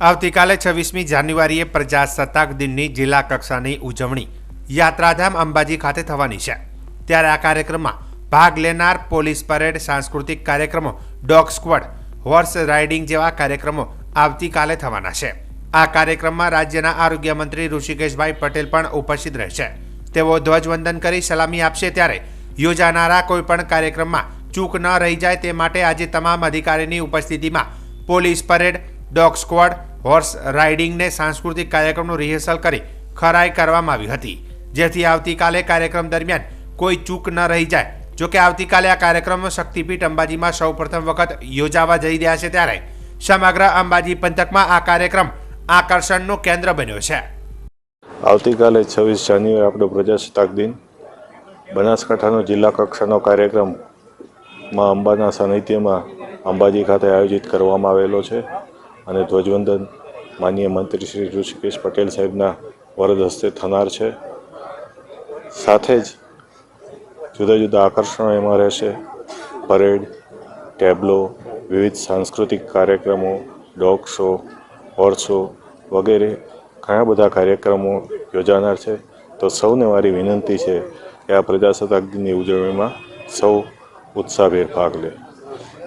આવતીકાલે 26મી જાન્યુઆરીએ પ્રજાસત્તાક દિનની જિલ્લા કક્ષાની ઉજવણી યાત્રાધામ અંબાજી ખાતે થવાની છે। ત્યારે આ કાર્યક્રમમાં ભાગ લેનાર પોલીસ પરેડ, સાંસ્કૃતિક કાર્યક્રમો, ડોગ સ્ક્વોડ, હોર્સ રાઇડિંગ જેવા કાર્યક્રમો આવતીકાલે થવાના છે। આ કાર્યક્રમમાં રાજ્યના આરોગ્ય મંત્રી ઋષિકેશભાઈ પટેલ પણ ઉપસ્થિત રહેશે। તેઓ ધ્વજવંદન કરી સલામી આપશે। ત્યારે યોજાનારા કોઈપણ કાર્યક્રમમાં ચૂક ન રહી જાય તે માટે આજે તમામ અધિકારીની ઉપસ્થિતિમાં police parade, dog squad, horse riding ને सांस्कृतिक कार्यक्रमનું રિહર્સલ કરી ખરાઈ કરવામાં આવી હતી, જેથી આવતીકાલે કાર્યક્રમ દરમિયાન કોઈ ચૂક ન રહી જાય। જો કે આવતીકાલે આ કાર્યક્રમ શક્તિપીઠ અંબાજીમાં સૌપ્રથમ વખત યોજાવા જઈ રહ્યા છે, ત્યારે સમગ્ર અંબાજી પંથકમાં આ કાર્યક્રમ આકર્ષણનું કેન્દ્ર બન્યો છે। આવતીકાલે 26 જાન્યુઆરી આપણો પ્રજાસત્તાક દિન બનાસકાંઠાનો જિલ્લા કક્ષાનો કાર્યક્રમ અંબાના સાનિધ્યમાં અંબાજી ખાતે આયોજિત કરવામાં આવેલો છે અને ધ્વજવંદન માનનીય મંત્રી શ્રી ઋષિકેશ પટેલ સાહેબના વરદ હસ્તે થનાર છે। સાથે જ જુદા જુદા આકર્ષણો એમાં રહેશે। પરેડ, ટેબ્લો, વિવિધ સાંસ્કૃતિક કાર્યક્રમો, ડોગ શો, હોર્સ શો વગેરે ઘણા બધા કાર્યક્રમો યોજાનાર છે। તો સૌને મારી વિનંતી છે કે આ પ્રજાસત્તાક દિનની ઉજવણીમાં સૌ ઉત્સાહભેર ભાગ લે।